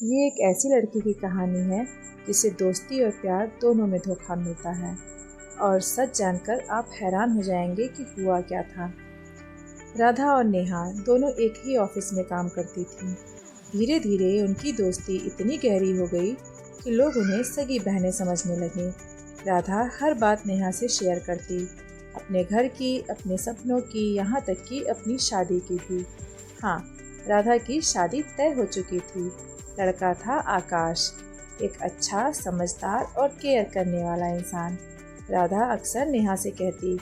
ये एक ऐसी लड़की की कहानी है जिसे दोस्ती और प्यार दोनों में धोखा मिलता है। और सच जानकर आप हैरान हो जाएंगे कि हुआ क्या था। राधा और नेहा दोनों एक ही ऑफिस में काम करती थीं। धीरे धीरे उनकी दोस्ती इतनी गहरी हो गई कि लोग उन्हें सगी बहनें समझने लगे। राधा हर बात नेहा से शेयर करती, अपने घर की, अपने सपनों की, यहाँ तक कि अपनी शादी की भी। हाँ, राधा की शादी तय हो चुकी थी। लड़का था आकाश, एक अच्छा, समझदार और केयर करने वाला इंसान। राधा अक्सर नेहा से कहती,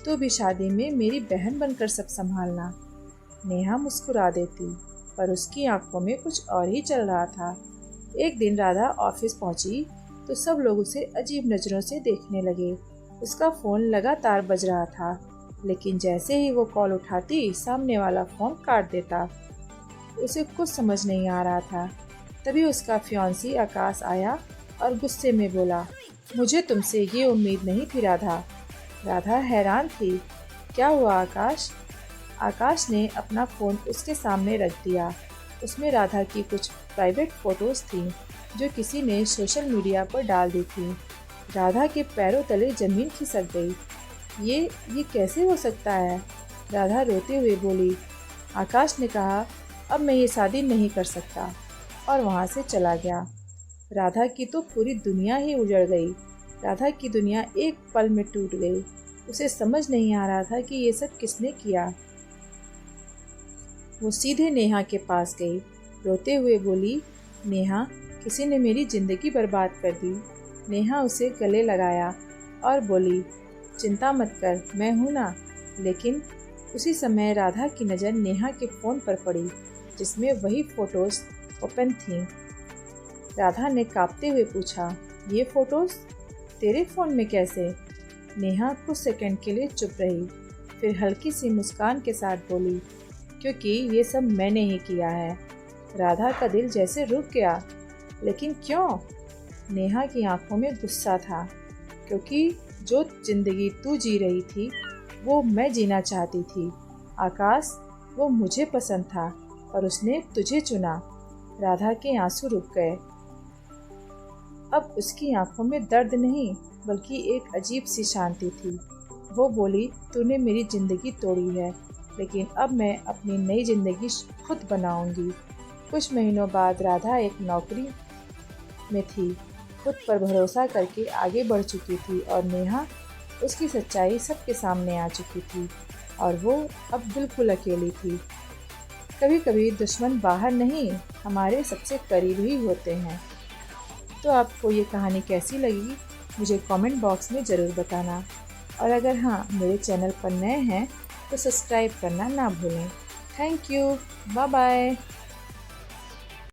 तू भी शादी में मेरी बहन बनकर सब संभालना। नेहा मुस्कुरा देती, पर उसकी आंखों में कुछ और ही चल रहा था। एक दिन राधा ऑफिस पहुंची तो सब लोग उसे अजीब नज़रों से देखने लगे। उसका फ़ोन लगातार बज रहा था, लेकिन जैसे ही वो कॉल उठाती, सामने वाला फ़ोन काट देता। उसे कुछ समझ नहीं आ रहा था। तभी उसका फियांसी आकाश आया और गुस्से में बोला, मुझे तुमसे ये उम्मीद नहीं थी राधा। राधा हैरान थी, क्या हुआ आकाश? आकाश ने अपना फ़ोन उसके सामने रख दिया। उसमें राधा की कुछ प्राइवेट फ़ोटोज़ थीं जो किसी ने सोशल मीडिया पर डाल दी थी। राधा के पैरों तले ज़मीन खिसक गई। ये कैसे हो सकता है? राधा रोते हुए बोली। आकाश ने कहा, अब मैं ये शादी नहीं कर सकता, और वहाँ से चला गया। राधा की तो पूरी दुनिया ही उजड़ गई। राधा की दुनिया एक पल में टूट गई। उसे समझ नहीं आ रहा था कि ये सब किसने किया। वो सीधे नेहा के पास गई, रोते हुए बोली, नेहा, किसी ने मेरी ज़िंदगी बर्बाद कर दी। नेहा उसे गले लगाया और बोली, चिंता मत कर, मैं हूँ ना। लेकिन उसी समय राधा की नज़र नेहा के फ़ोन पर पड़ी, जिसमें वही फ़ोटोज़ ओपन थीं। राधा ने कांपते हुए पूछा, ये फ़ोटोज़ तेरे फ़ोन में कैसे? नेहा कुछ सेकंड के लिए चुप रही, फिर हल्की सी मुस्कान के साथ बोली, क्योंकि ये सब मैंने ही किया है। राधा का दिल जैसे रुक गया। लेकिन क्यों? नेहा की आंखों में गुस्सा था, क्योंकि जो जिंदगी तू जी रही थी वो मैं जीना चाहती थी। आकाश, वो मुझे पसंद था और उसने तुझे चुना। राधा के आंसू रुक गए। अब उसकी आंखों में दर्द नहीं, बल्कि एक अजीब सी शांति थी। वो बोली, तूने मेरी ज़िंदगी तोड़ी है, लेकिन अब मैं अपनी नई ज़िंदगी खुद बनाऊंगी। कुछ महीनों बाद राधा एक नौकरी में थी, खुद पर भरोसा करके आगे बढ़ चुकी थी, और नेहा, उसकी सच्चाई सबके सामने आ चुकी थी, और वो अब बिल्कुल अकेली थी। कभी कभी दुश्मन बाहर नहीं, हमारे सबसे करीब ही होते हैं। तो आपको ये कहानी कैसी लगी, मुझे कमेंट बॉक्स में ज़रूर बताना। और अगर हाँ, मेरे चैनल पर नए हैं तो सब्सक्राइब करना ना भूलें। Thank you. Bye bye.